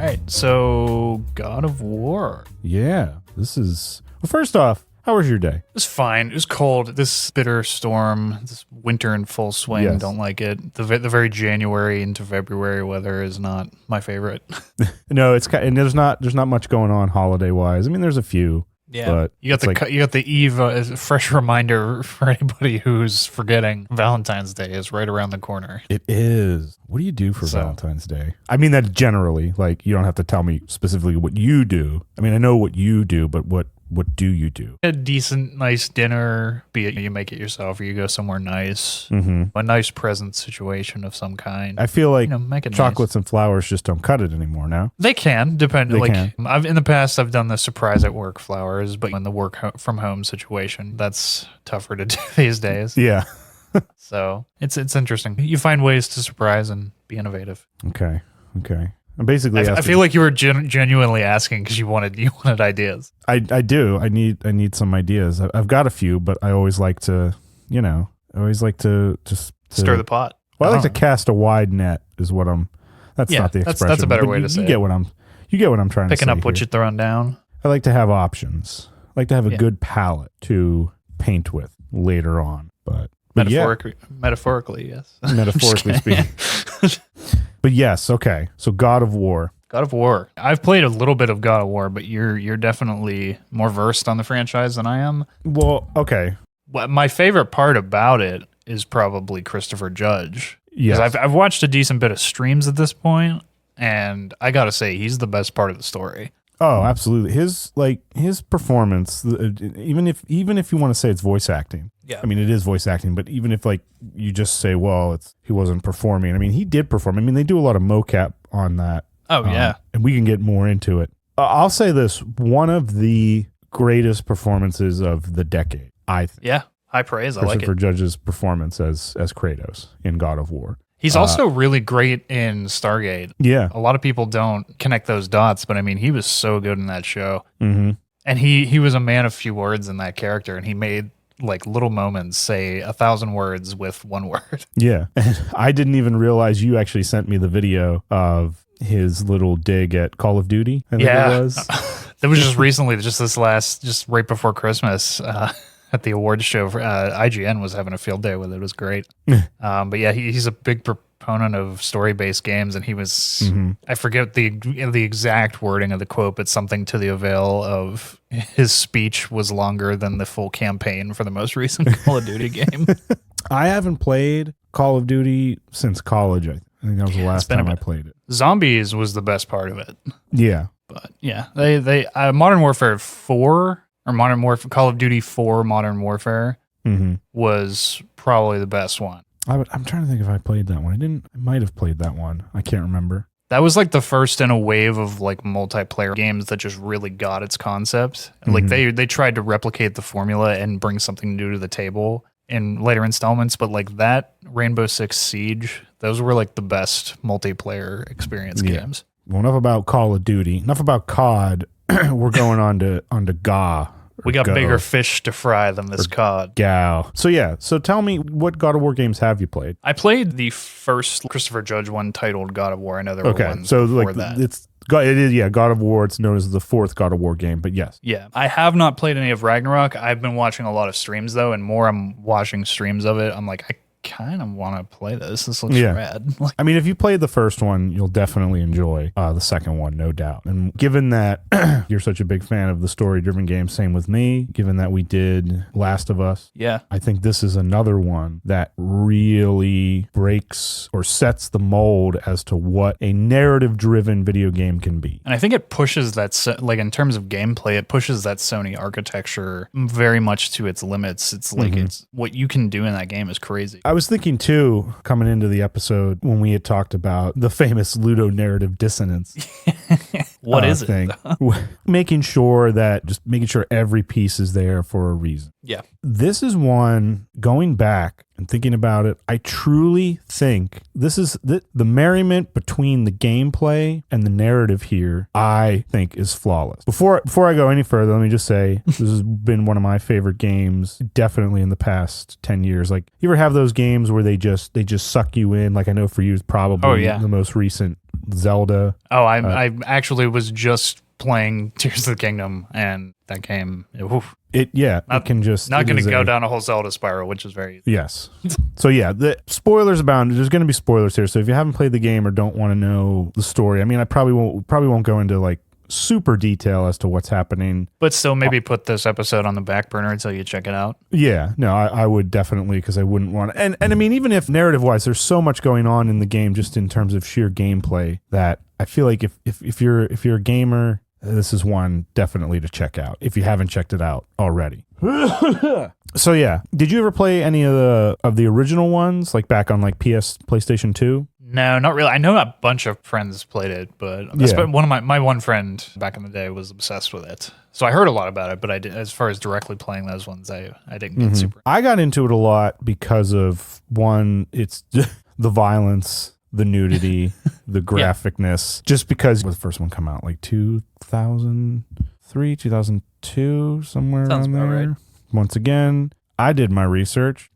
right, so God of War. Yeah, this is... Well, first off, how was your day? It was fine. It was cold. This bitter storm, this winter in full swing. Yes. Don't like it. The very January into February weather is not my favorite. No, it's and there's not much going on holiday wise. I mean, there's a few. Yeah, but you got the eve. As a fresh reminder for anybody who's forgetting, Valentine's Day is right around the corner. It is. What do you do for Valentine's Day? I mean that generally. Like, you don't have to tell me specifically what you do. I mean, I know what you do, but what do you do? A decent, nice dinner, be it you make it yourself or you go somewhere nice. A nice present situation of some kind. I feel like make it chocolates nice. and flowers just don't cut it anymore now. They can, depending. They can. In the past, I've done the surprise at work flowers, but in the work from home situation, that's tougher to do these days. Yeah. So it's interesting. You find ways to surprise and be innovative. Okay. I'm basically I feel like you were genuinely asking because you wanted ideas. I do. I need some ideas. I've got a few, but I always like to, just stir the pot. Well, I like to cast a wide net is what I'm. That's not the expression. That's a better way to say it. You get what I'm trying to say. Picking up what you're throwing down. I like to have options. I like to have a good palette to paint with later on. But metaphorically, yes. Metaphorically speaking. But yes, okay. So God of War. God of War. I've played a little bit of God of War, but you're definitely more versed on the franchise than I am. Well, okay. My favorite part about it is probably Christopher Judge. Yes. I've watched a decent bit of streams at this point, and I gotta say he's the best part of the story. Oh, absolutely. His performance, even if you want to say it's voice acting. Yeah. I mean, it is voice acting, but even if you just say, well, he wasn't performing. I mean, he did perform. I mean, they do a lot of mocap on that. Oh, yeah. And we can get more into it. I'll say this, one of the greatest performances of the decade, I think. Yeah. High praise. I like it. Christopher Judge's performance as Kratos in God of War. He's also really great in Stargate. Yeah. A lot of people don't connect those dots, but I mean, he was so good in that show. Mm-hmm. And he was a man of few words in that character, and he made little moments say 1,000 words with one word. Yeah. And I didn't even realize you actually sent me the video of his little dig at Call of Duty. I think it was. That was just recently, just right before Christmas. At the awards show, IGN was having a field day with it. It was great. But yeah, he's a big proponent of story-based games, and he was, I forget the exact wording of the quote, but something to the avail of his speech was longer than the full campaign for the most recent Call of Duty game. I haven't played Call of Duty since college. I think that was the last time I played it. Zombies was the best part of it. Yeah. But yeah, they Modern Warfare 4... or Call of Duty 4 Modern Warfare was probably the best one. I'm trying to think if I played that one. I might have played that one. I can't remember. That was the first in a wave of multiplayer games that just really got its concept. They tried to replicate the formula and bring something new to the table in later installments, but that Rainbow Six Siege, those were the best multiplayer experience games. Well, enough about Call of Duty. Enough about COD. We're going on to GA. We got bigger fish to fry than this COD. Gal. So tell me, what God of War games have you played? I played the first Christopher Judge one titled God of War. I know there were ones before that. It is God of War. It's known as the fourth God of War game, but yes. Yeah. I have not played any of Ragnarok. I've been watching a lot of streams though, and more I'm watching streams of it, I'm I kind of want to play this. This looks rad. I mean, if you played the first one, you'll definitely enjoy the second one, no doubt. And given that you're such a big fan of the story-driven games, same with me, given that we did Last of Us, I think this is another one that really breaks or sets the mold as to what a narrative-driven video game can be. And I think it pushes that, in terms of gameplay, it pushes that Sony architecture very much to its limits. It's it's what you can do in that game is crazy. I was thinking too, coming into the episode when we had talked about the famous ludonarrative dissonance. What is it? Making sure every piece is there for a reason. Yeah. This is one going back, and thinking about it, I truly think this is the merriment between the gameplay and the narrative here, I think is flawless. Before I go any further, let me just say this has been one of my favorite games, definitely in the past 10 years. Like, you ever have those games where they just suck you in? Like, I know for you, it's probably the most recent Zelda. Oh, I actually was just playing Tears of the Kingdom, and that game, it can just not going to go down a whole Zelda spiral, which is very easy. Yes. So yeah, the spoilers abound. There's going to be spoilers here. So if you haven't played the game or don't want to know the story, I mean, I probably won't go into like super detail as to what's happening. But still, maybe put this episode on the back burner until you check it out. Yeah, no, I would definitely, because I wouldn't want to. And I mean, even if narrative-wise, there's so much going on in the game just in terms of sheer gameplay that I feel like if you're a gamer, this is one definitely to check out if you haven't checked it out already. So yeah, did you ever play any of the original ones, like back on like PlayStation 2? No, not really. I know a bunch of friends played it, but one of my one friend back in the day was obsessed with it. So I heard a lot about it, but as far as directly playing those ones, I didn't get super. I got into it a lot because of one, it's the violence, the nudity, the graphicness. Just because the first one come out like 2003, 2002, somewhere around there. Right. Once again, I did my research.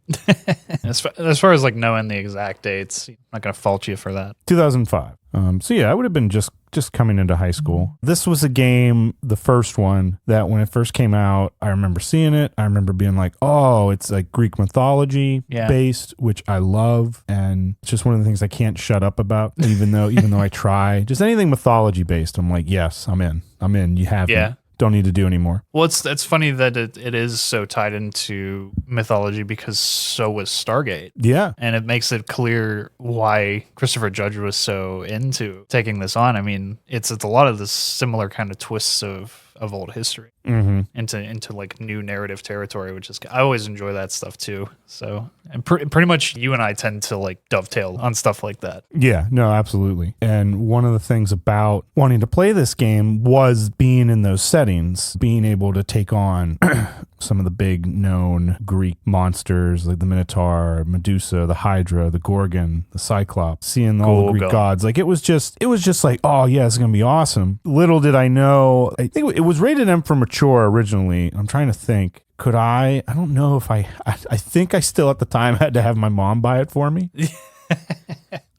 As far as like knowing the exact dates, I'm not going to fault you for that. 2005. So yeah, I would have been just coming into high school. This was a game, the first one, that when it first came out, I remember seeing it. I remember being like, oh, it's like Greek mythology based, which I love. And it's just one of the things I can't shut up about, even though I try. Just anything mythology based, I'm like, yes, I'm in. You have me. Don't need to do anymore. Well, it's funny that it is so tied into mythology because so was Stargate. Yeah. And it makes it clear why Christopher Judge was so into taking this on. I mean, it's a lot of the similar kind of twists of old history into like new narrative territory, which is, I always enjoy that stuff too. So, and pretty much you and I tend to like dovetail on stuff like that. Yeah, no, absolutely. And one of the things about wanting to play this game was being in those settings, being able to take on some of the big known Greek monsters like the Minotaur, Medusa, the Hydra, the Gorgon, the Cyclops, seeing all the Greek gods. Like it was just like, oh yeah, it's going to be awesome. Little did I know, I think it was rated M for mature originally. I'm trying to think. Could I don't know if I think I still at the time had to have my mom buy it for me.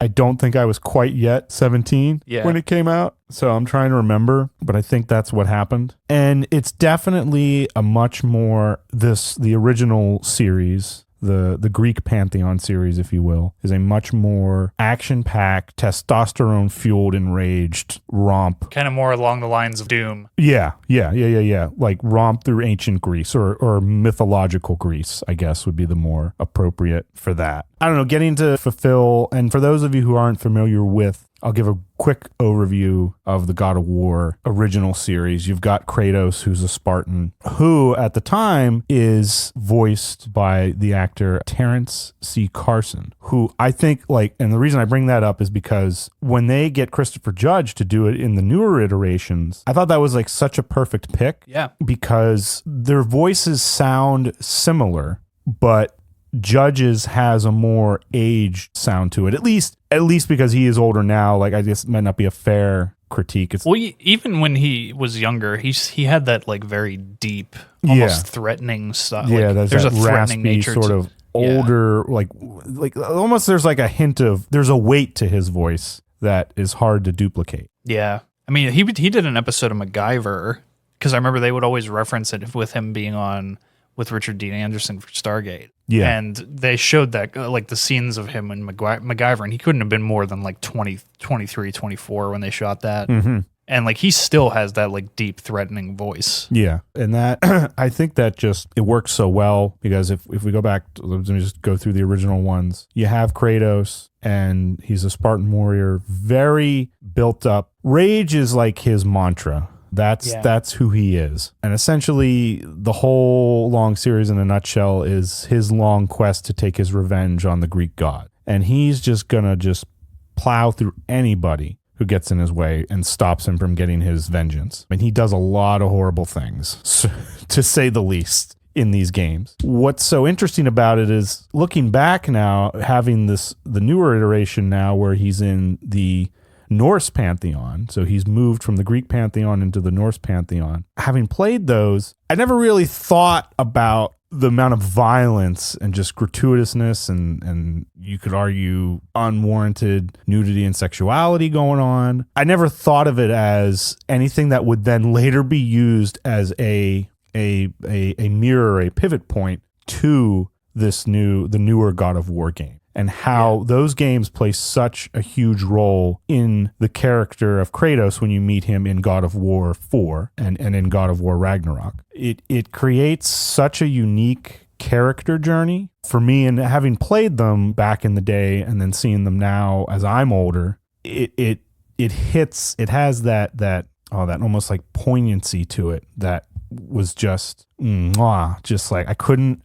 I don't think I was quite yet 17 when it came out. So I'm trying to remember, but I think that's what happened. And it's definitely a much more the original series, the Greek Pantheon series, if you will, is a much more action-packed, testosterone-fueled, enraged romp. Kind of more along the lines of Doom. Yeah. Like romp through ancient Greece or mythological Greece, I guess would be the more appropriate for that. I don't know, getting to fulfill, and for those of you who aren't familiar with, I'll give a quick overview of the God of War original series. You've got Kratos, who's a Spartan, who at the time is voiced by the actor Terrence C. Carson, who I think and the reason I bring that up is because when they get Christopher Judge to do it in the newer iterations, I thought that was like such a perfect pick. Yeah. Because their voices sound similar, but Judge's has a more aged sound to it, at least because he is older now. Like, I guess it might not be a fair critique. Even when he was younger, he had that like very deep, almost threatening stuff. Yeah, like, there's a that threatening raspy nature sort of older, like almost there's like a hint of there's a weight to his voice that is hard to duplicate. Yeah, I mean he did an episode of MacGyver because I remember they would always reference it with him being on with Richard Dean Anderson for Stargate. Yeah. And they showed that, like, the scenes of him in MacGyver, and he couldn't have been more than, like, 20, 23, 24 when they shot that. Mm-hmm. And, like, he still has that, like, deep, threatening voice. Yeah. And that, I think that it works so well, because if we go back, let me just go through the original ones. You have Kratos, and he's a Spartan warrior, very built up. Rage is, like, his mantra. That's who he is. And essentially the whole long series in a nutshell is his long quest to take his revenge on the Greek god. And he's just gonna plow through anybody who gets in his way and stops him from getting his vengeance. I mean, he does a lot of horrible things, to say the least. in these games. What's so interesting about it is looking back now, having the newer iteration now where he's in the Norse pantheon. So he's moved from the Greek pantheon into the Norse pantheon. Having played those, I never really thought about the amount of violence and just gratuitousness and you could argue unwarranted nudity and sexuality going on. I never thought of it as anything that would then later be used as a mirror, a pivot point to the newer God of War game, and how those games play such a huge role in the character of Kratos when you meet him in God of War 4 and in God of War Ragnarok. It creates such a unique character journey for me, and having played them back in the day and then seeing them now as I'm older, it has that almost like poignancy to it that was just like I couldn't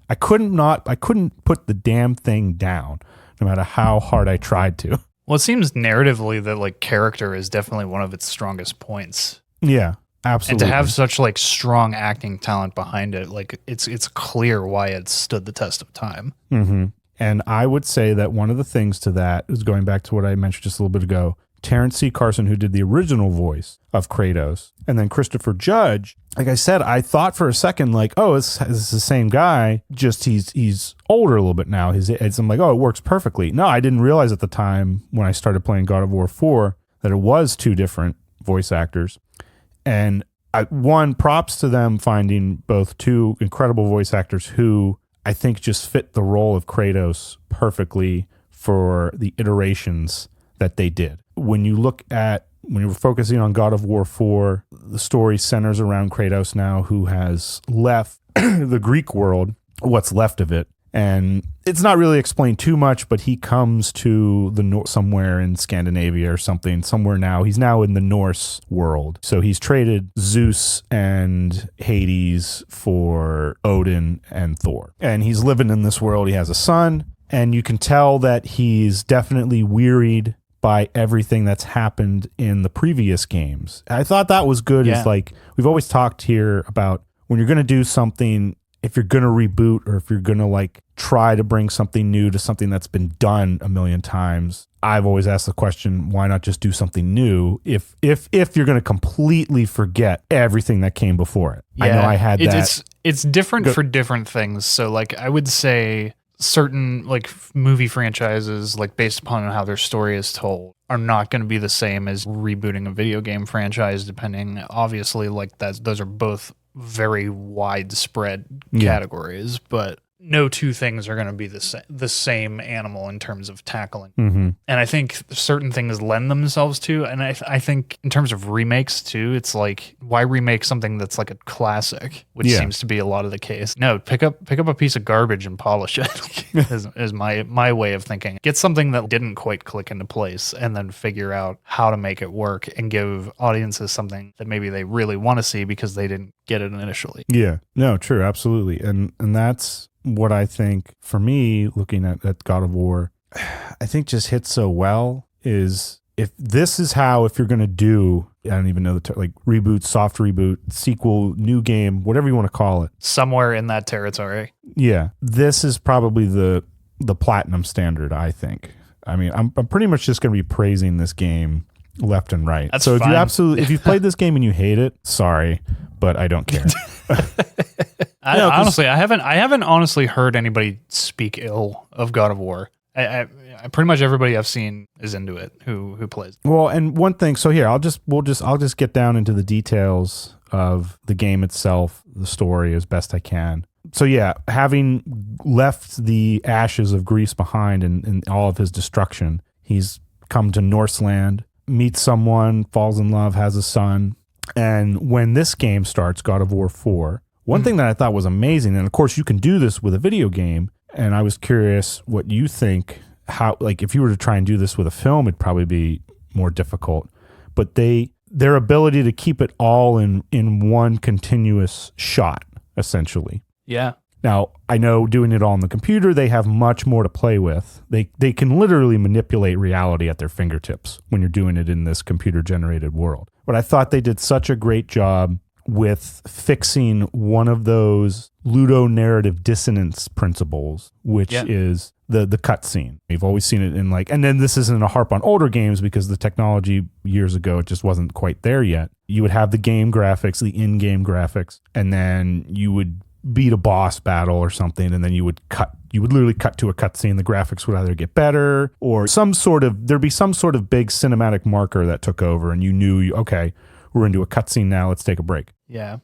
put the damn thing down no matter how hard I tried to. Well, it seems narratively that like character is definitely one of its strongest points. Yeah, absolutely. And to have such like strong acting talent behind it, like it's clear why it stood the test of time. Mm-hmm. And I would say that one of the things to that is going back to what I mentioned just a little bit ago. Terrence C. Carson, who did the original voice of Kratos, and then Christopher Judge. Like I said, I thought for a second, like, oh, it's the same guy, just he's older a little bit now. I'm like, oh, it works perfectly. No, I didn't realize at the time when I started playing God of War 4 that it was two different voice actors. And props to them finding both two incredible voice actors who I think just fit the role of Kratos perfectly for the iterations that they did. When you were focusing on God of War 4, the story centers around Kratos now, who has left the Greek world, what's left of it. And it's not really explained too much, but he comes to the somewhere in Scandinavia or something, somewhere now. He's now in the Norse world. So he's traded Zeus and Hades for Odin and Thor. And he's living in this world. He has a son, and you can tell that he's definitely wearied by everything that's happened in the previous games. I thought that was good. Yeah. Is like, we've always talked here about when you're going to do something, if you're going to reboot or if you're going to like try to bring something new to something that's been done a million times, I've always asked the question, why not just do something new if you're going to completely forget everything that came before it? Yeah, I know I had that. It's different for different things. So like I would say certain like movie franchises, like based upon how their story is told, are not going to be the same as rebooting a video game franchise, depending, obviously, like those are both very widespread categories, but no two things are going to be the same animal in terms of tackling. Mm-hmm. And I think certain things lend themselves to, and I think in terms of remakes too, it's like, why remake something that's like a classic, which seems to be a lot of the case. No, pick up a piece of garbage and polish it is my way of thinking. Get something that didn't quite click into place and then figure out how to make it work and give audiences something that maybe they really want to see because they didn't get it initially. Yeah, no, true, absolutely. And that's what I think, for me, looking at God of War, I think just hits so well is if you're going to do, I don't even know the term, like reboot, soft reboot, sequel, new game, whatever you want to call it. Somewhere in that territory. Yeah. This is probably the platinum standard, I think. I mean, I'm pretty much just going to be praising this game left and right. That's so fine. If you've played this game and you hate it, sorry, but I don't care. Honestly, I haven't honestly heard anybody speak ill of God of War. I pretty much everybody I've seen is into it who plays. Well, and one thing, so here I'll just get down into the details of the game itself, the story as best I can. So yeah, having left the ashes of Greece behind and all of his destruction, he's come to Norseland, meets someone, falls in love, has a son. And when this game starts, God of War 4, one thing that I thought was amazing, and of course you can do this with a video game, and I was curious what you think, how, like if you were to try and do this with a film, it'd probably be more difficult. But their ability to keep it all in one continuous shot, essentially. Yeah. Now, I know doing it all on the computer, they have much more to play with. They can literally manipulate reality at their fingertips when you're doing it in this computer-generated world. But I thought they did such a great job with fixing one of those ludonarrative dissonance principles, which is the cutscene. You've always seen it in like, and then this isn't a harp on older games because the technology years ago, it just wasn't quite there yet. You would have the game graphics, the in-game graphics, and then you would beat a boss battle or something, and then you would literally cut to a cutscene. The graphics would either get better or there'd be some sort of big cinematic marker that took over, and you knew, okay, we're into a cutscene now, let's take a break. Yeah.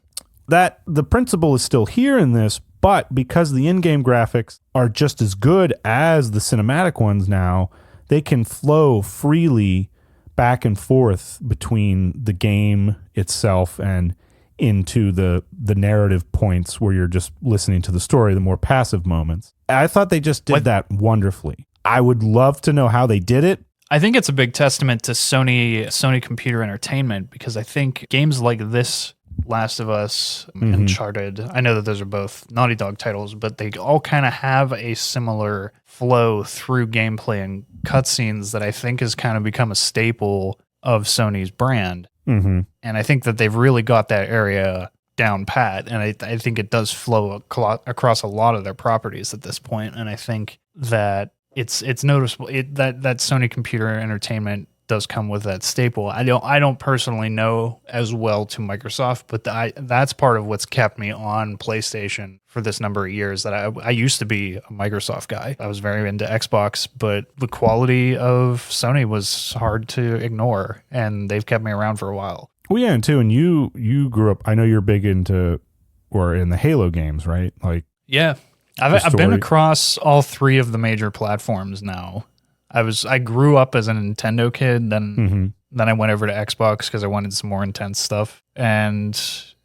That the principle is still here in this, but because the in-game graphics are just as good as the cinematic ones now, they can flow freely back and forth between the game itself and into the narrative points where you're just listening to the story, the more passive moments. I thought they just did that wonderfully. I would love to know how they did it. I think it's a big testament to Sony Computer Entertainment, because I think games like this, Last of Us, Uncharted, I know that those are both Naughty Dog titles, but they all kind of have a similar flow through gameplay and cutscenes that I think has kind of become a staple of Sony's brand. Mm-hmm. And I think that they've really got that area down pat. And I think it does flow across a lot of their properties at this point. And I think that it's noticeable that Sony Computer Entertainment does come with that staple. I don't personally know as well to Microsoft, but that's part of what's kept me on PlayStation for this number of years. That I used to be a Microsoft guy. I was very into Xbox, but the quality of Sony was hard to ignore, and they've kept me around for a while. Well, yeah, and too, and you grew up. I know you're big into or in the Halo games, right? Like, yeah, I've been across all three of the major platforms now. I grew up as a Nintendo kid, then I went over to Xbox because I wanted some more intense stuff. And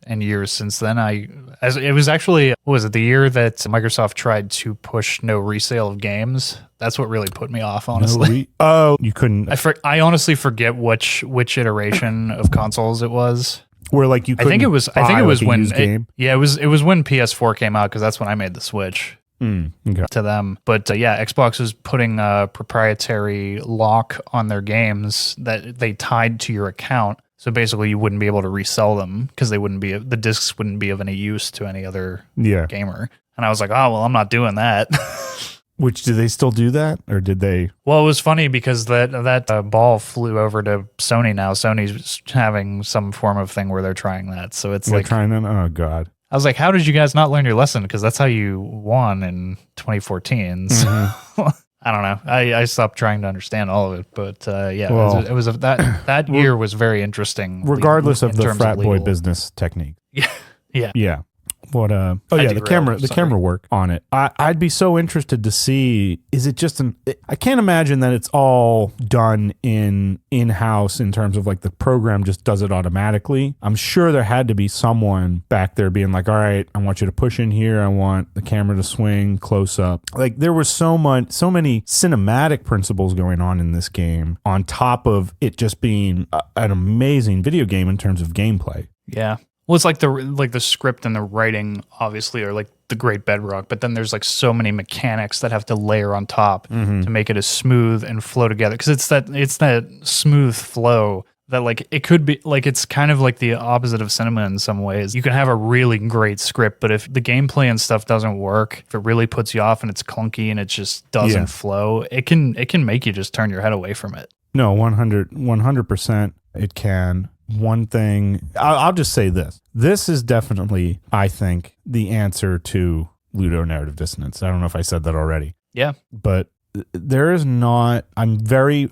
years since then, it was actually, what was it, the year that Microsoft tried to push no resale of games? That's what really put me off, honestly. You couldn't. I honestly forget which iteration of consoles it was. Where like you couldn't. I think it was when game. It was when PS4 came out, because that's when I made the switch. Okay. To them. But Xbox was putting a proprietary lock on their games that they tied to your account. So basically you wouldn't be able to resell them because the discs wouldn't be of any use to any other gamer. And I was like, oh, well, I'm not doing that. Which, do they still do that, or did they? Well, it was funny because that ball flew over to Sony now. Sony's having some form of thing where they're trying that. So it's like trying that? Oh, God. I was like, how did you guys not learn your lesson? Because that's how you won in 2014. So, I don't know. I stopped trying to understand all of it. But that year was very interesting. Regardless of the frat boy business technique. Yeah. What the camera work on it. I'd be so interested to see, is it just I can't imagine that it's all done in-house in terms of like the program just does it automatically. I'm sure there had to be someone back there being like, all right, I want you to push in here, I want the camera to swing close up. Like there was so many cinematic principles going on in this game on top of it just being an amazing video game in terms of gameplay. Yeah. Well, it's like the script and the writing obviously are like the great bedrock, but then there's like so many mechanics that have to layer on top to make it as smooth and flow together. Because it's that smooth flow that like it could be like, it's kind of like the opposite of cinema in some ways. You can have a really great script, but if the gameplay and stuff doesn't work, if it really puts you off and it's clunky and it just doesn't flow, it can make you just turn your head away from it. No, 100% it can. One thing, I'll just say this. This is definitely, I think, the answer to ludonarrative dissonance. I don't know if I said that already. Yeah. But there is not, I'm very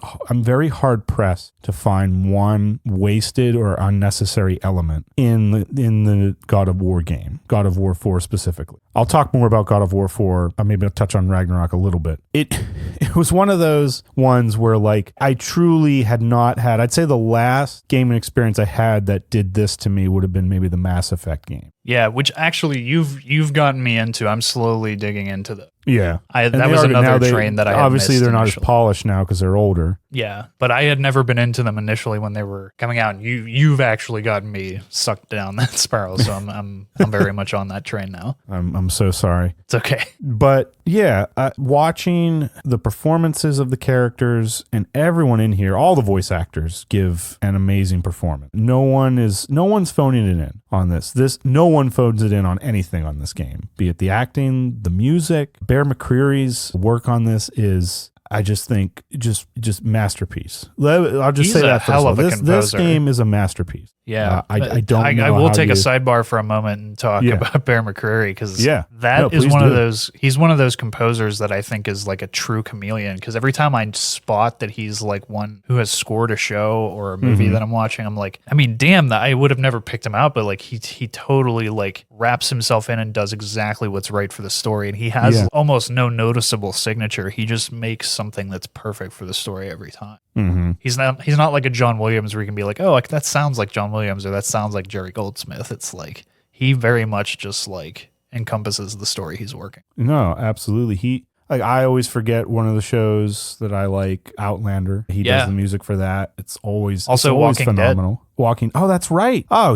hard pressed to find one wasted or unnecessary element in the God of War game, God of War 4 specifically. I'll talk more about God of War 4. Maybe I'll touch on Ragnarok a little bit. It was one of those ones where like I truly had not had, I'd say the last gaming experience I had that did this to me would have been maybe the Mass Effect game. Yeah, which actually you've gotten me into. I'm slowly digging into them. Yeah. That was another train that I had obviously missed they're not initially. as polished now because they're older. Yeah, but I had never been into them initially when they were coming out. And you've actually gotten me sucked down that spiral, so I'm very much on that train now. I'm I'm so sorry. It's okay. But yeah, watching the performances of the characters and everyone in here, all the voice actors give an amazing performance. No one's phoning it in on this. No one phones it in on anything on this game. Be it the acting, the music. Bear McCreary's work on this is, I just think, just masterpiece. I'll just say that hell of a composer. This game is a masterpiece. Yeah, I don't know. I will take a sidebar for a moment and talk about Bear McCreary, because that is one of those. He's one of those composers that I think is like a true chameleon. Because every time I spot that he's like one who has scored a show or a movie that I'm watching, I'm like, I mean, damn, that I would have never picked him out, but like he totally like wraps himself in and does exactly what's right for the story, and he has almost no noticeable signature. He just makes something that's perfect for the story every time. Mm-hmm. He's not like a John Williams where you can be like, oh, like, that sounds like John Williams, or that sounds like Jerry Goldsmith. It's like he very much just like encompasses the story he's working. No, absolutely. I always forget one of the shows that I like, Outlander. He does the music for that. It's always Walking phenomenal. Dead. Oh, that's right. Oh,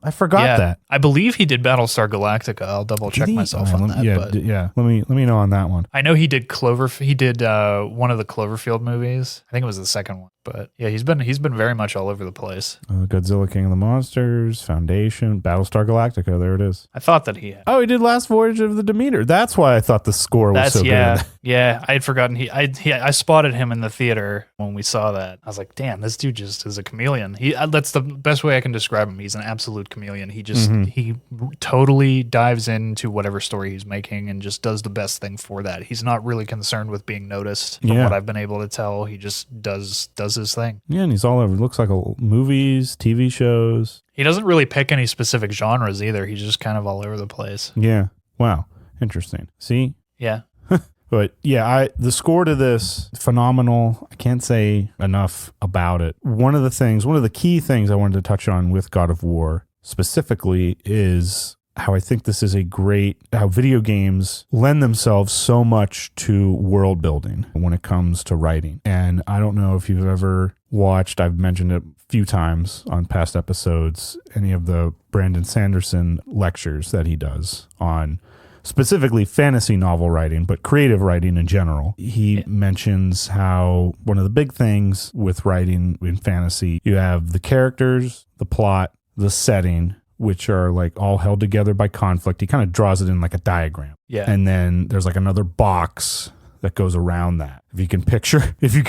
I forgot that. I believe he did Battlestar Galactica. I'll double check myself on that. Let me know on that one. I know he did He did one of the Cloverfield movies. I think it was the second one. But yeah, he's been very much all over the place. Godzilla King of the Monsters, Foundation, Battlestar Galactica. There it is. I thought that he had. Oh, he did Last Voyage of the Demeter. That's why I thought the score was so good. Yeah, I had forgotten. I spotted him in the theater when we saw that. I was like, damn, this dude just is a chameleon. That's the best way I can describe him. He's an absolute chameleon. He just he totally dives into whatever story he's making and just does the best thing for that. He's not really concerned with being noticed. From what I've been able to tell, he just does his thing. Yeah, and he's all over. It looks like movies, TV shows. He doesn't really pick any specific genres either. He's just kind of all over the place. Yeah. Wow. Interesting. See? Yeah. But yeah, the score to this, phenomenal. I can't say enough about it. One of the key things I wanted to touch on with God of War specifically is how I think this is how video games lend themselves so much to world building when it comes to writing. And I don't know if you've ever watched, I've mentioned it a few times on past episodes, any of the Brandon Sanderson lectures that he does on specifically fantasy novel writing, but creative writing in general. He mentions how one of the big things with writing in fantasy, you have the characters, the plot, the setting, which are like all held together by conflict. He kind of draws it in like a diagram. Yeah. And then there's like another box that goes around that. If you can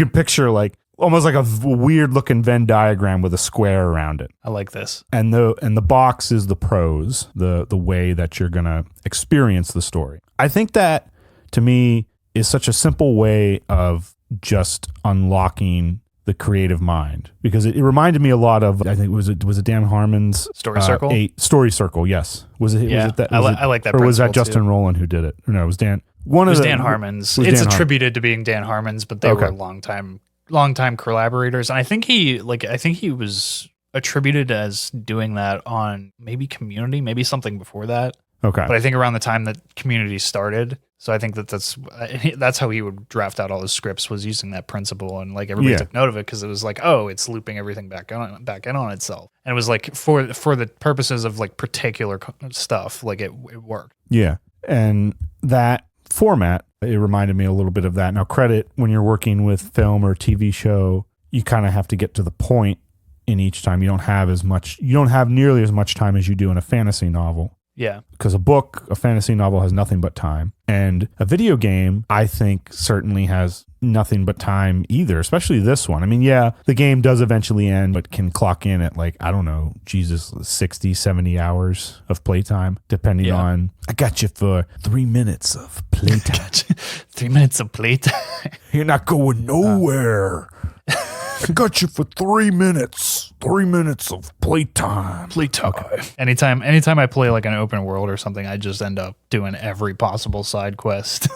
picture like almost like a weird looking Venn diagram with a square around it. I like this. And the box is the prose, the way that you're going to experience the story. I think that to me is such a simple way of just unlocking the creative mind, because it reminded me a lot of, I think was it Dan Harmon's Story Circle? Story Circle, yes. Was it that? I like that. Or was that Justin Rowland who did it? Or no, it was Dan. It was Dan Harmon's. It's attributed to being Dan Harmon's, but they were longtime collaborators. And I think he was attributed as doing that on maybe Community, maybe something before that. Okay. But I think around the time that Community started, so I think that's how he would draft out all his scripts, was using that principle, and like everybody took note of it because it was like, oh, it's looping everything back in on itself, and it was like for the purposes of like particular stuff, like it worked. Yeah, and that format, it reminded me a little bit of that. Now, credit when you're working with film or TV show, you kind of have to get to the point in each time. You don't have nearly as much time as you do in a fantasy novel. Yeah. Because a fantasy novel has nothing but time. And a video game, I think, certainly has nothing but time either, especially this one. I mean, yeah, the game does eventually end, but can clock in at 60, 70 hours of playtime, depending on, I got you for 3 minutes of playtime. 3 minutes of playtime. You're not going nowhere. I got you for 3 minutes. 3 minutes of playtime. Okay. Anytime I play like an open world or something, I just end up doing every possible side quest,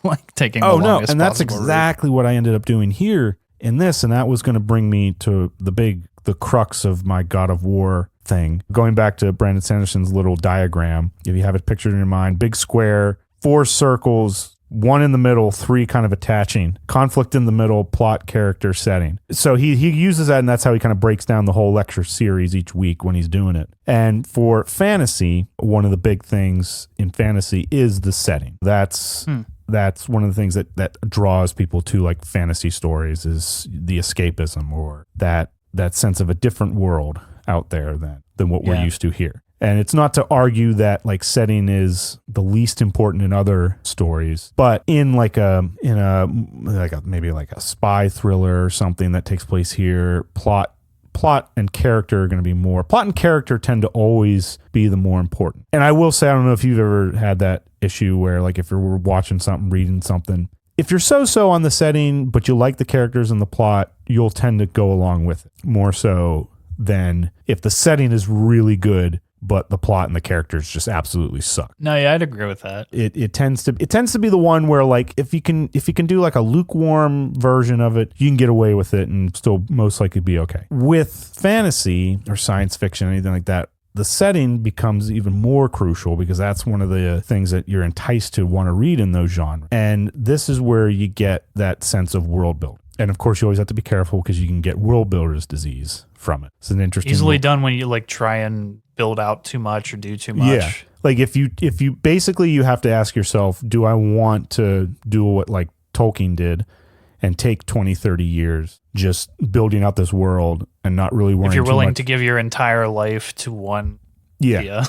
like taking the longest and that's possible exactly what I ended up doing here in this, and that was going to bring me to the crux of my God of War thing. Going back to Brandon Sanderson's little diagram, if you have it pictured in your mind, big square, 4 circles 1 in the middle, 3 kind of attaching, conflict in the middle, plot, character, setting. So he uses that, and that's how he kind of breaks down the whole lecture series each week when he's doing it. And for fantasy, one of the big things in fantasy is the setting. That's one of the things that draws people to like fantasy stories, is the escapism, or that sense of a different world out there than what we're used to here. And it's not to argue that like setting is the least important in other stories, but in maybe like a spy thriller or something that takes place here, plot and character are going to be more. Plot and character tend to always be the more important. And I will say, I don't know if you've ever had that issue where like if you're watching something, reading something, if you're so on the setting, but you like the characters and the plot, you'll tend to go along with it more so than if the setting is really good, but the plot and the characters just absolutely suck. No, yeah, I'd agree with that. It tends to be the one where like if you can do like a lukewarm version of it, you can get away with it and still most likely be okay. With fantasy or science fiction, anything like that, the setting becomes even more crucial because that's one of the things that you're enticed to want to read in those genres. And this is where you get that sense of world building. And of course, you always have to be careful because you can get world builder's disease from it. It's an interesting easily done when you like try and build out too much or do too much. Yeah. Like if you basically you have to ask yourself, do I want to do what like Tolkien did and take 20, 30 years just building out this world and not really worrying if you're too willing much? to give your entire life to one idea.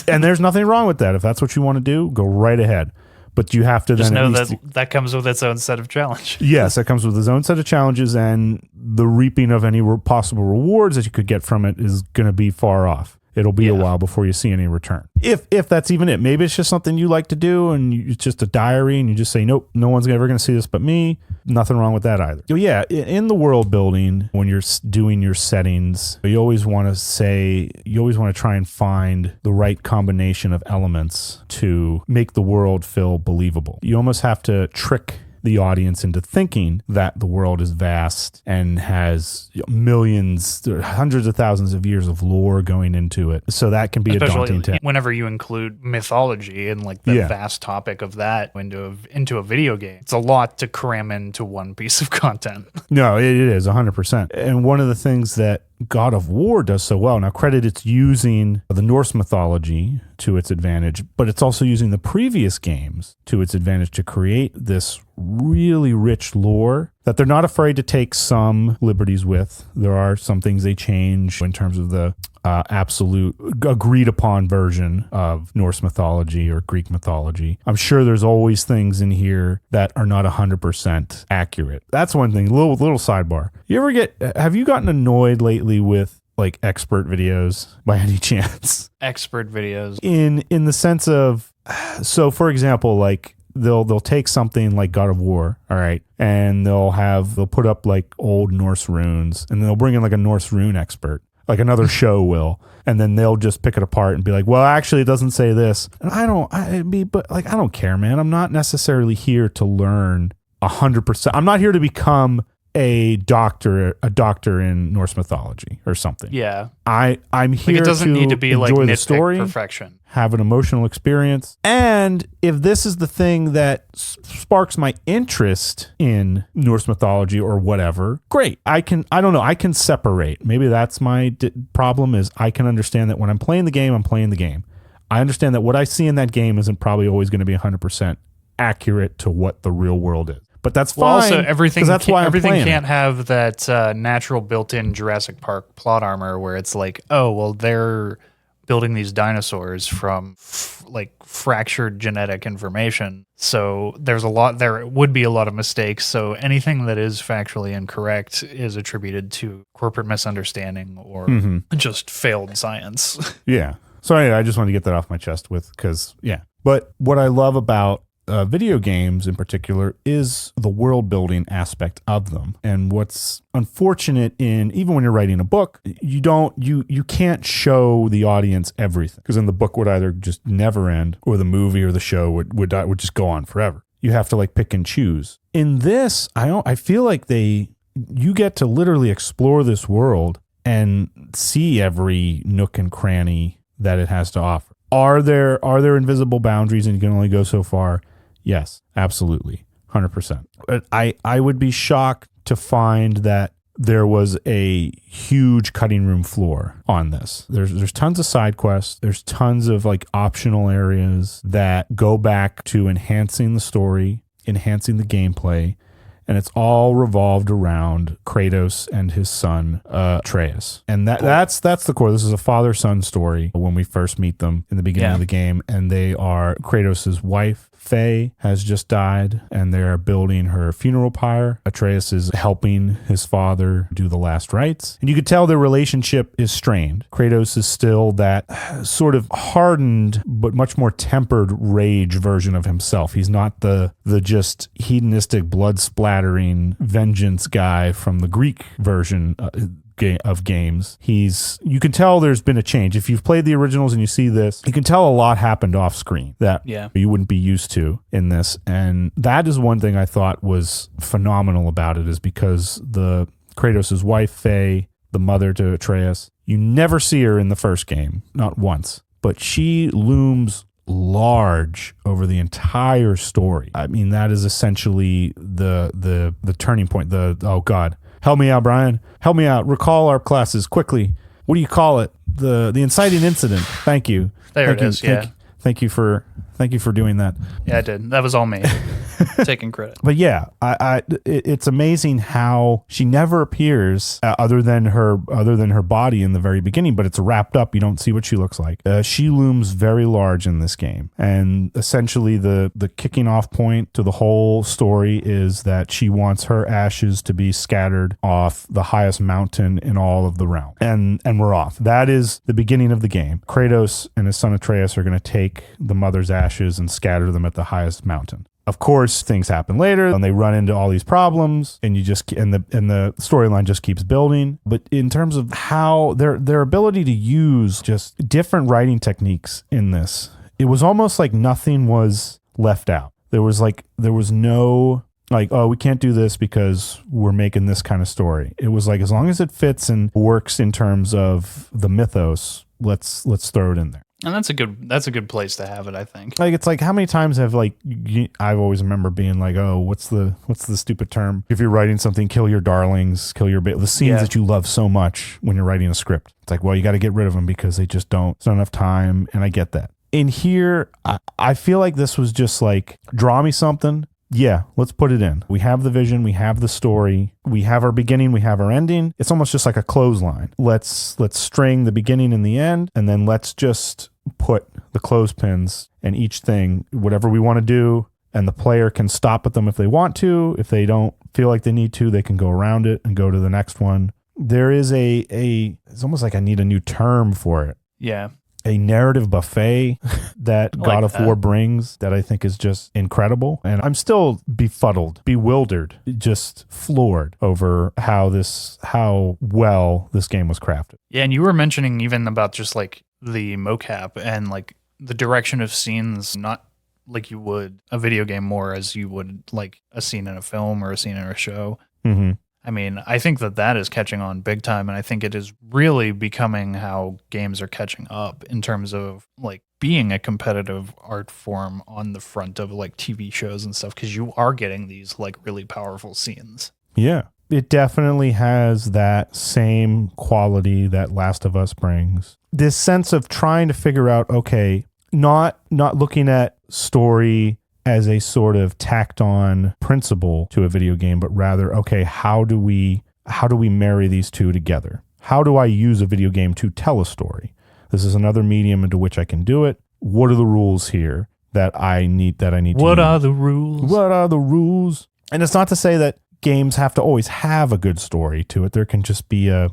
And there's nothing wrong with that. If that's what you want to do, go right ahead. But you have to just then know that comes with its own set of challenges. Yes, that comes with its own set of challenges, and the reaping of any possible rewards that you could get from it is going to be far off. It'll be a while before you see any return. If that's even it. Maybe it's just something you like to do and it's just a diary and you just say, nope, no one's ever going to see this but me. Nothing wrong with that either. So yeah, in the world building, when you're doing your settings, you always want to try and find the right combination of elements to make the world feel believable. You almost have to trick the audience into thinking that the world is vast and has millions, hundreds of thousands of years of lore going into it. So that can be a daunting task. Whenever you include mythology and like the vast topic of that into a video game, it's a lot to cram into one piece of content. No, it is 100%. And one of the things that God of War does so well. Now, credit it's using the Norse mythology to its advantage, but it's also using the previous games to its advantage to create this really rich lore that they're not afraid to take some liberties with. There are some things they change in terms of the absolute agreed upon version of Norse mythology or Greek mythology. I'm sure there's always things in here that are not 100% accurate. That's one thing. Little sidebar. Have you gotten annoyed lately with like expert videos by any chance? Expert videos. In the sense of, so for example, like they'll take something like God of War, all right, and they'll put up like old Norse runes, and they'll bring in like a Norse rune expert, like another show will, and then they'll just pick it apart and be like, well, actually it doesn't say this. And I don't care, man. I'm not necessarily here to learn 100%. I'm not here to become a doctor in Norse mythology or something. Yeah. I'm here it doesn't need to be like enjoy the nitpick story, perfection, have an emotional experience. And if this is the thing that sparks my interest in Norse mythology or whatever, great. I can separate. Maybe that's my problem is I can understand that when I'm playing the game, I'm playing the game. I understand that what I see in that game isn't probably always going to be 100% accurate to what the real world is. But that's fine. Also, everything can't have that natural built-in Jurassic Park plot armor where it's like, oh, well, they're building these dinosaurs from fractured genetic information. So there would be a lot of mistakes. So anything that is factually incorrect is attributed to corporate misunderstanding or just failed science. Yeah. So anyway, I just wanted to get that off my chest But what I love about video games in particular is the world building aspect of them. And what's unfortunate even when you're writing a book, you can't show the audience everything, because then the book would either just never end or the movie or the show would just go on forever. You have to like pick and choose. In this, I feel like you get to literally explore this world and see every nook and cranny that it has to offer. Are there invisible boundaries and you can only go so far? Yes, absolutely. 100%. But I would be shocked to find that there was a huge cutting room floor on this. There's tons of side quests. There's tons of like optional areas that go back to enhancing the story, enhancing the gameplay, and it's all revolved around Kratos and his son Atreus. And that's the core. This is a father-son story when we first meet them in the beginning of the game, and they are Kratos' wife. Faye has just died, and they're building her funeral pyre. Atreus is helping his father do the last rites. And you could tell their relationship is strained. Kratos is still that sort of hardened, but much more tempered rage version of himself. He's not the just hedonistic, blood-splattering vengeance guy from the Greek version of games. You can tell there's been a change. If you've played the originals and you see this, you can tell a lot happened off screen that you wouldn't be used to in this. And that is one thing I thought was phenomenal about it, is because the Kratos' wife, Faye, the mother to Atreus, you never see her in the first game, not once, but she looms large over the entire story. I mean, that is essentially the turning point. Oh God, help me out, Brian. Help me out. Recall our classes quickly. What do you call it? The inciting incident. Thank you. It is. Thank you for doing that. Yeah, I did. That was all me. Taking credit. But yeah, it's amazing how she never appears other than her body in the very beginning, but it's wrapped up. You don't see what she looks like. She looms very large in this game, and essentially the kicking off point to the whole story is that she wants her ashes to be scattered off the highest mountain in all of the realm, and we're off. That is the beginning of the game. Kratos and his son Atreus are going to take the mother's ashes and scatter them at the highest mountain. Of course, things happen later, and they run into all these problems, and the storyline just keeps building. But in terms of how their ability to use just different writing techniques in this, it was almost like nothing was left out. There was no like, oh, we can't do this because we're making this kind of story. It was like, as long as it fits and works in terms of the mythos, let's throw it in there. And that's a good place to have it, I think. Like, it's like, how many times have I've always remember being like, oh, what's the stupid term? If you're writing something, kill your darlings, the scenes that you love so much when you're writing a script. It's like, well, you got to get rid of them because they just don't. It's not enough time, and I get that. In here, I feel like this was just like, draw me something. Yeah, let's put it in. We have the vision, we have the story, we have our beginning, we have our ending. It's almost just like a clothesline. Let's string the beginning and the end, and then let's just put the clothespins in each thing, whatever we want to do, and the player can stop at them if they want to. If they don't feel like they need to, they can go around it and go to the next one. There is it's almost like I need a new term for it. Yeah. A narrative buffet that God of War brings that I think is just incredible. And I'm still befuddled, bewildered, just floored over how well this game was crafted. Yeah, and you were mentioning even about just like the mocap and like the direction of scenes, not like you would a video game, more as you would like a scene in a film or a scene in a show. Mm-hmm. I mean, I think that is catching on big time, and I think it is really becoming how games are catching up in terms of like being a competitive art form on the front of like TV shows and stuff, because you are getting these like really powerful scenes. Yeah, it definitely has that same quality that Last of Us brings. This sense of trying to figure out, okay, not looking at story as a sort of tacked on principle to a video game, but rather, okay, how do we marry these two together? How do I use a video game to tell a story? This is another medium into which I can do it. What are the rules here that I need to What use? are the rules? What are the rules? And it's not to say that games have to always have a good story to it. There can just be a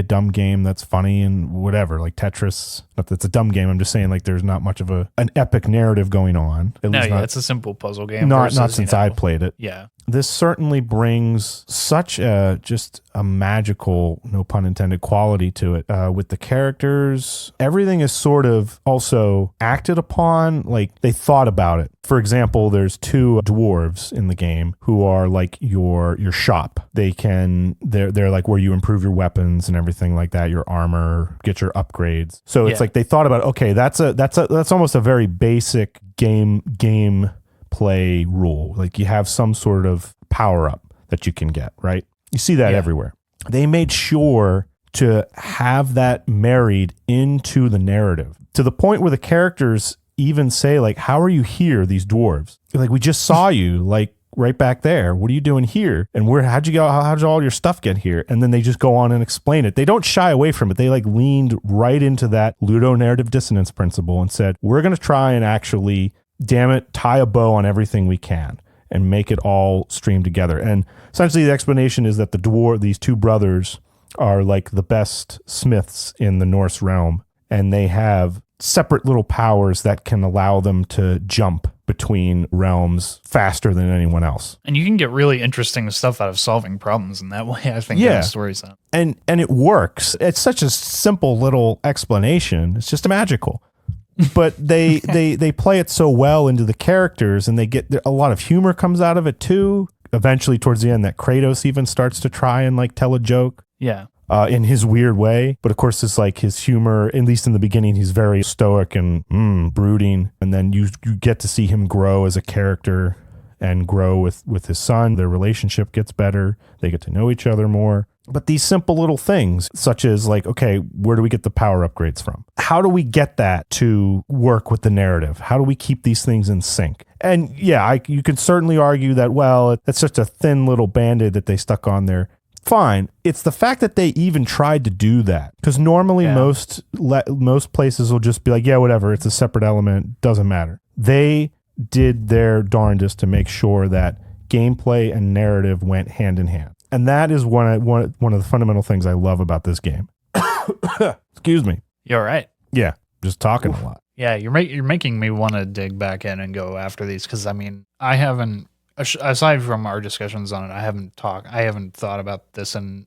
dumb game that's funny and whatever, like Tetris. Not that it's a dumb game. I'm just saying, like, there's not much of an epic narrative going on. It's a simple puzzle game. Not since I played it. Yeah. This certainly brings such just a magical, no pun intended, quality to it. With the characters, everything is sort of also acted upon, like they thought about it. For example, there's two dwarves in the game who are like your shop. They're like where you improve your weapons and everything like that, your armor, get your upgrades. So it's like they thought about, okay, that's almost a very basic game play rule. Like you have some sort of power up that you can get, right? You see that everywhere. They made sure to have that married into the narrative to the point where the characters even say, like, how are you here, these dwarves? Like, we just saw you, like, right back there. What are you doing here? And how'd all your stuff get here? And then they just go on and explain it. They don't shy away from it. They like leaned right into that ludonarrative dissonance principle and said, we're going to try and actually, damn it, tie a bow on everything we can and make it all stream together. And essentially the explanation is that these two brothers are like the best smiths in the Norse realm, and they have separate little powers that can allow them to jump between realms faster than anyone else. And you can get really interesting stuff out of solving problems in that way, I think, in the stories. And it works. It's such a simple little explanation. It's just magical. But they play it so well into the characters, and they get a lot of humor comes out of it too. Eventually, towards the end, that Kratos even starts to try and like tell a joke. Yeah. In his weird way. But of course, it's like his humor, at least in the beginning, he's very stoic and brooding. And then you get to see him grow as a character and grow with his son. Their relationship gets better. They get to know each other more. But these simple little things, such as like, okay, where do we get the power upgrades from? How do we get that to work with the narrative? How do we keep these things in sync? And yeah, you could certainly argue that, well, that's just a thin little Band-Aid that they stuck on there. Fine. It's the fact that they even tried to do that. Because normally most places will just be like, yeah, whatever, it's a separate element, doesn't matter. They did their darndest to make sure that gameplay and narrative went hand in hand. And that is one of the fundamental things I love about this game. Excuse me. You're right. Yeah, just talking a lot. Yeah, you're making me want to dig back in and go after these, because I mean, I haven't, aside from our discussions on it, I haven't thought about this and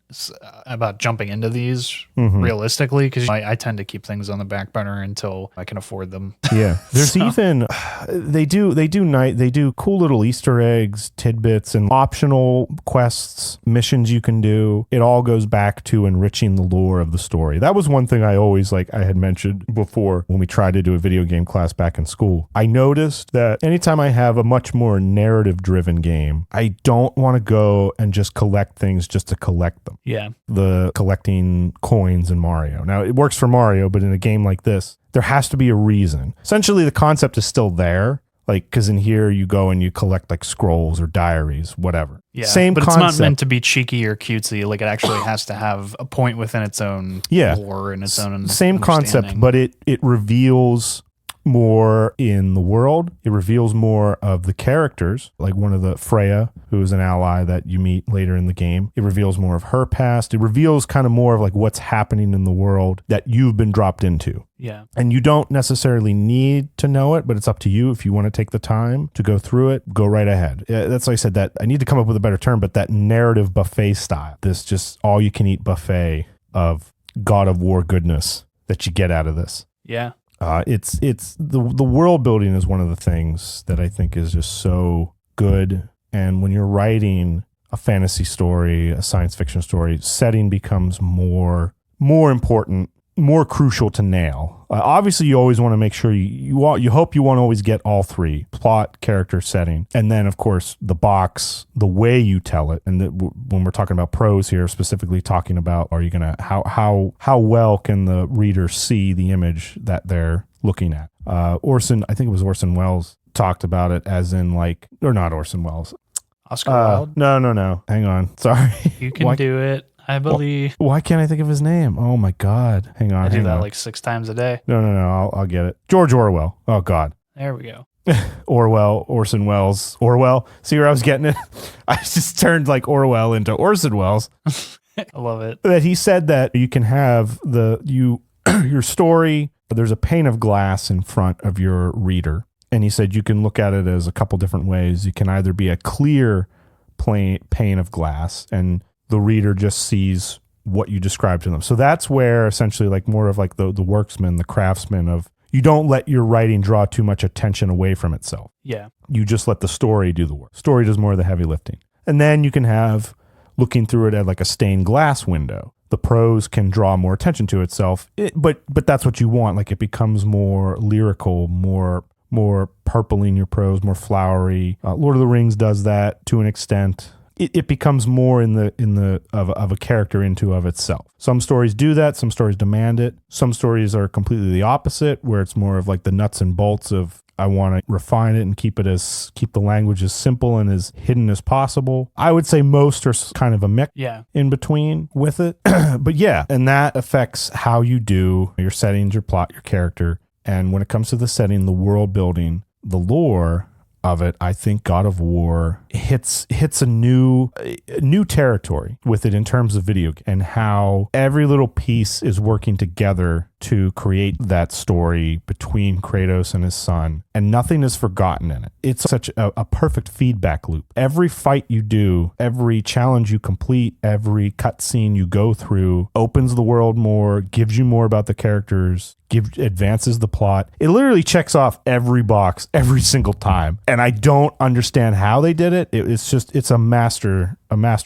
about jumping into these realistically, because I tend to keep things on the back burner until I can afford them. Yeah, there's even they do cool little Easter eggs, tidbits, and optional quests, missions you can do. It all goes back to enriching the lore of the story. That was one thing I always I had mentioned before when we tried to do a video game class back in school. I noticed that anytime I have a much more narrative-driven game, I don't want to go and just collect things just to collect them. Yeah. The collecting coins in Mario. Now, it works for Mario, but in a game like this, there has to be a reason. Essentially, the concept is still there. Like, because in here you go and you collect like scrolls or diaries, whatever. Yeah, same but concept. It's not meant to be cheeky or cutesy. Like, it actually has to have a point within its own lore and its own same concept, but it reveals more in the world. It reveals more of the characters, like one of the Freya, who is an ally that you meet later in the game. It reveals more of her past. It reveals kind of more of like what's happening in the world that you've been dropped into. Yeah. And you don't necessarily need to know it, but it's up to you. If you want to take the time to go through it, go right ahead. That's why I said that I need to come up with a better term, but that narrative buffet style, this just all you can eat buffet of God of War goodness that you get out of this. Yeah. It's the world building is one of the things that I think is just so good. And when you're writing a fantasy story, a science fiction story, setting becomes more important, more crucial to nail. Obviously, you always want to make sure you hope you want to always get all three: plot, character, setting, and then of course the box, the way you tell it. And when we're talking about prose here, specifically talking about, are you gonna how well can the reader see the image that they're looking at? I think it was Orson Welles talked about it as in like, or not Orson Welles. Oscar Wilde? No. Hang on. Sorry. You can do it. I believe. Why can't I think of his name? Oh my God. Hang on. I do that like 6 times a day. No. I'll get it. George Orwell. Oh God. There we go. Orson Welles. Orwell. See where I was getting it? I just turned like Orwell into Orson Welles. I love it. That he said that you can have your story, there's a pane of glass in front of your reader. And he said you can look at it as a couple different ways. You can either be a clear pane of glass, and the reader just sees what you describe to them. So that's where essentially like more of like the worksman, the craftsman of, you don't let your writing draw too much attention away from itself. Yeah. You just let the story do the work. Story does more of the heavy lifting. And then you can have looking through it at like a stained glass window. The prose can draw more attention to itself, but that's what you want. Like it becomes more lyrical, more more purpley in your prose, more flowery. Lord of the Rings does that to an extent. It becomes more in the of a character into of itself. Some stories do that. Some stories demand it. Some stories are completely the opposite, where it's more of like the nuts and bolts of I want to refine it and keep the language as simple and as hidden as possible. I would say most are kind of a mix in between with it. But yeah, and that affects how you do your settings, your plot, your character. And when it comes to the setting, the world building, the lore of it, I think God of War hits a new territory with it in terms of video and how every little piece is working together to create that story between Kratos and his son, and nothing is forgotten in it. It's such a perfect feedback loop. Every fight you do, every challenge you complete, every cutscene you go through opens the world more, gives you more about the characters, advances the plot. It literally checks off every box every single time, and I don't understand how they did it. It's a master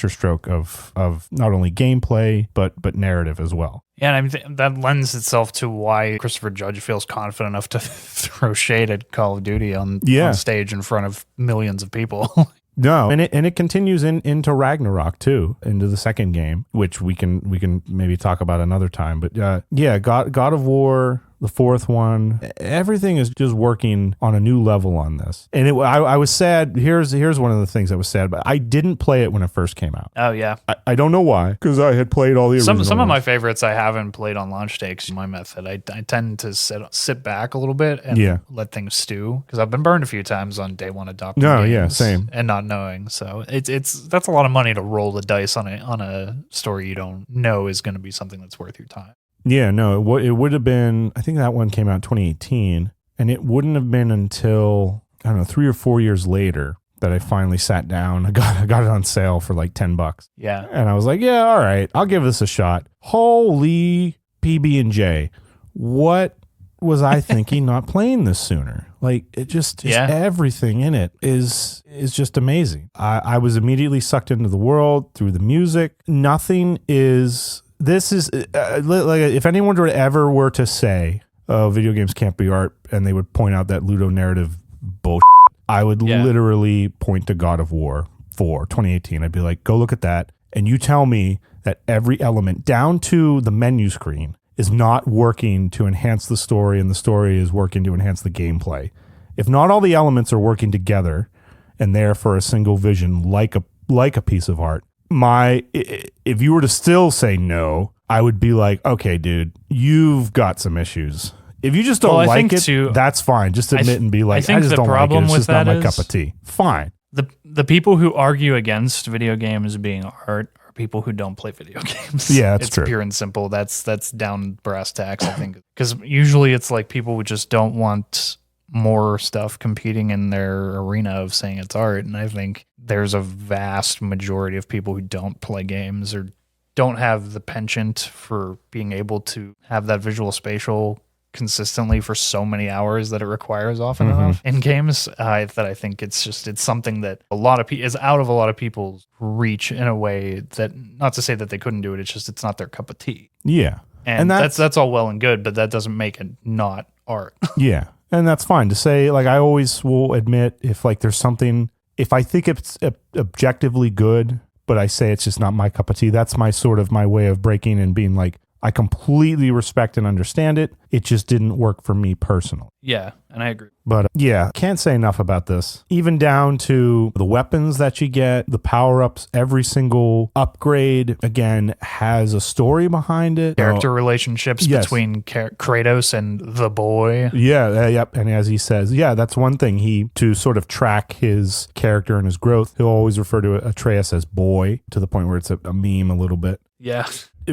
stroke of not only gameplay but narrative as well. Yeah, and I mean, that lends itself to why Christopher Judge feels confident enough to throw shade at Call of Duty on stage in front of millions of people. No, and it continues into Ragnarok too, into the second game, which we can maybe talk about another time. But God of War, the fourth one, everything is just working on a new level on this. And I was sad. Here's one of the things that was sad, but I didn't play it when it first came out. Oh yeah, I don't know why, because I had played all the original some of ones. my favorites I haven't played on launch day. 'Cause my method, I tend to sit back a little bit and let things stew, because I've been burned a few times on day one adopting games same, and not knowing. So that's a lot of money to roll the dice on a story you don't know is going to be something that's worth your time. Yeah, no, it would have been, I think that one came out in 2018, and it wouldn't have been until, I don't know, 3 or 4 years later that I finally sat down. I got it on sale for like $10. Yeah. And I was like, yeah, all right, I'll give this a shot. Holy PB&J. What was I thinking not playing this sooner? Like, it just everything in it is just amazing. I was immediately sucked into the world through the music. Nothing is... This is like, if anyone were to say, "Oh, video games can't be art," and they would point out that ludonarrative bullshit, I would literally point to God of War 4 2018. I'd be like, "Go look at that," and you tell me that every element, down to the menu screen, is not working to enhance the story, and the story is working to enhance the gameplay. If not all the elements are working together and there for a single vision, like a piece of art. If you were to still say no, I would be like, okay, dude, you've got some issues. If you just don't like it, that's fine. Just admit and be like, I just don't like it. It's just not my cup of tea. Fine. The people who argue against video games being art are people who don't play video games. Yeah, it's true. Pure and simple. That's down brass tacks, I think. Because usually it's like people who just don't want more stuff competing in their arena of saying it's art. And I think there's a vast majority of people who don't play games or don't have the penchant for being able to have that visual spatial consistently for so many hours that it requires often enough in games, that I think it's something that is out of a lot of people's reach in a way that, not to say that they couldn't do it, it's not their cup of tea. Yeah. And that's all well and good, but that doesn't make it not art. Yeah. And that's fine to say. Like, I always will admit if like there's something, if I think it's objectively good, but I say it's just not my cup of tea, that's my way of breaking and being like, I completely respect and understand it. It just didn't work for me personally. Yeah, and I agree. But can't say enough about this. Even down to the weapons that you get, the power-ups, every single upgrade, again, has a story behind it. Character relationships between Kratos and the boy. Yep. And as he says, that's one thing. To sort of track his character and his growth, he'll always refer to Atreus as boy, to the point where it's a meme a little bit. Yeah.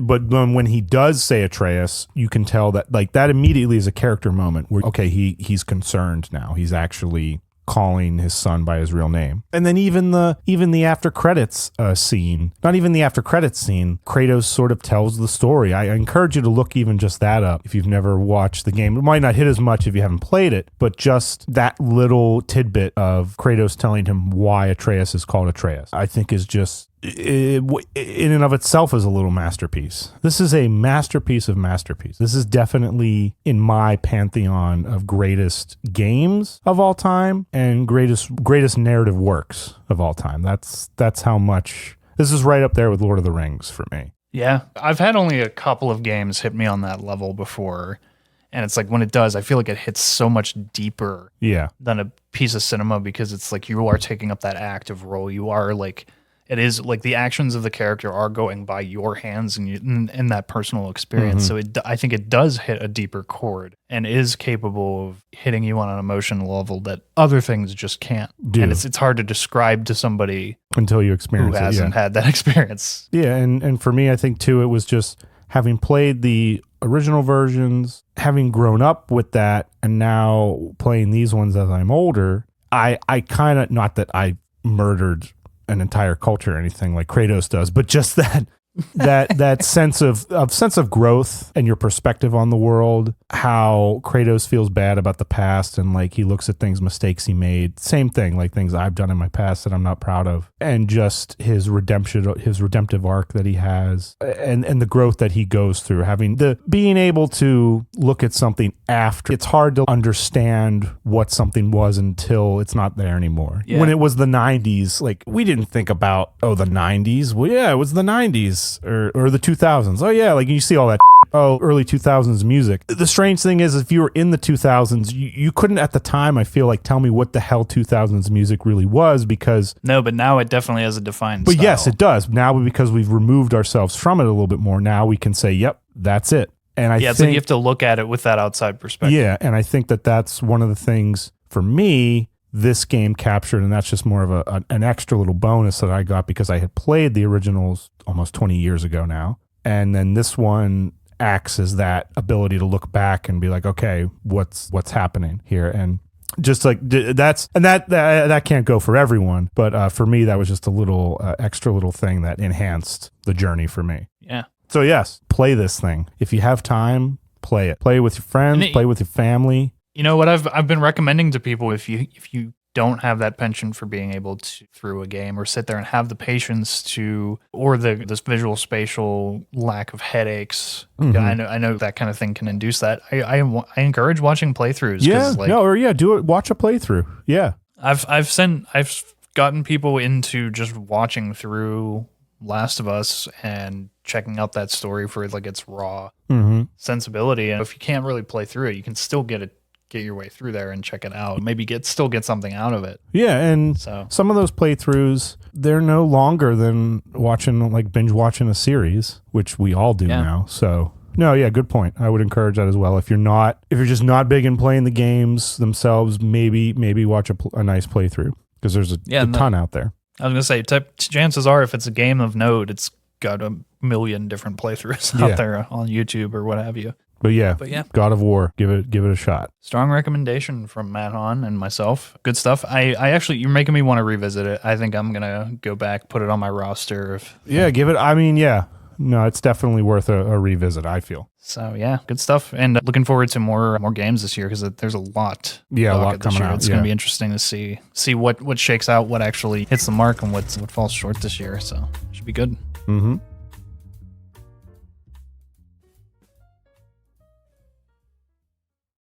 But when he does say Atreus, you can tell that like that immediately is a character moment where, okay, he's concerned now. He's actually calling his son by his real name. And then even the after credits scene, not even the after credits scene, Kratos sort of tells the story. I encourage you to look even just that up if you've never watched the game. It might not hit as much if you haven't played it, but just that little tidbit of Kratos telling him why Atreus is called Atreus, I think is just in and of itself is a little masterpiece. This is a masterpiece of masterpiece. This is definitely in my pantheon of greatest games of all time and greatest narrative works of all time. That's how much this is right up there with Lord of the Rings for me. Yeah, I've had only a couple of games hit me on that level before. And it's like when it does, I feel like it hits so much deeper than a piece of cinema, because it's like you are taking up that active role. You are like, it is like the actions of the character are going by your hands and in that personal experience. So I think it does hit a deeper chord and is capable of hitting you on an emotional level that other things just can't. And it's hard to describe to somebody until you experience who hasn't had that experience. Yeah, and for me, I think too, it was just having played the original versions, having grown up with that, and now playing these ones as I'm older, I kind of, not that I murdered an entire culture or anything like Kratos does, but just that sense of growth and your perspective on the world, how Kratos feels bad about the past and like he looks at mistakes he made, same thing, like things I've done in my past that I'm not proud of, and just his redemptive arc that he has, and the growth that he goes through, being able to look at something after. It's hard to understand what something was until it's not there anymore. When it was the 90s, like we didn't think about, the 90s. Well, yeah, it was the 90s. Or the 2000s. Oh yeah, like you see all that early 2000s music. The strange thing is, if you were in the 2000s, you couldn't at the time, I feel like, tell me what the hell 2000s music really was, because no, but now it definitely has a defined style. Yes, it does now, because we've removed ourselves from it a little bit more. Now we can say, yep, that's it. And I think, so you have to look at it with that outside perspective. Yeah, and I think that's one of the things for me this game captured, and that's just more of an extra little bonus that I got because I had played the originals almost 20 years ago now. And then this one acts as that ability to look back and be like, okay, what's happening here? And just like that can't go for everyone, but for me, that was just a little extra little thing that enhanced the journey for me. Yeah. So yes, play this thing. If you have time, play it. Play it with your friends, play with your family. You know what I've been recommending to people, if you don't have that penchant for being able to through a game or sit there and have the patience to, or this visual spatial lack of headaches. I know that kind of thing can induce that. I encourage watching playthroughs. Do it. Watch a playthrough. Yeah. I've gotten people into just watching through Last of Us and checking out that story for like its raw sensibility. And if you can't really play through it, you can still get your way through there and check it out. Maybe still get something out of it. Yeah, and some of those playthroughs, they're no longer than binge watching a series, which we all do now. So no, yeah, good point. I would encourage that as well. If you're just not big in playing the games themselves, maybe watch a nice playthrough, because there's a ton out there. I was gonna say, chances are, if it's a game of note, it's got a million different playthroughs out there on YouTube or what have you. But yeah, God of War, give it a shot. Strong recommendation from Matt Hahn and myself. Good stuff. I actually, you're making me want to revisit it. I think I'm gonna go back, put it on my roster. Give it. I mean, yeah, no, it's definitely worth a revisit, I feel. So yeah, good stuff. And looking forward to more games this year, because there's a lot. Yeah, a lot coming out. It's gonna be interesting to see what shakes out, what actually hits the mark, and what falls short this year. So it should be good. Mm-hmm.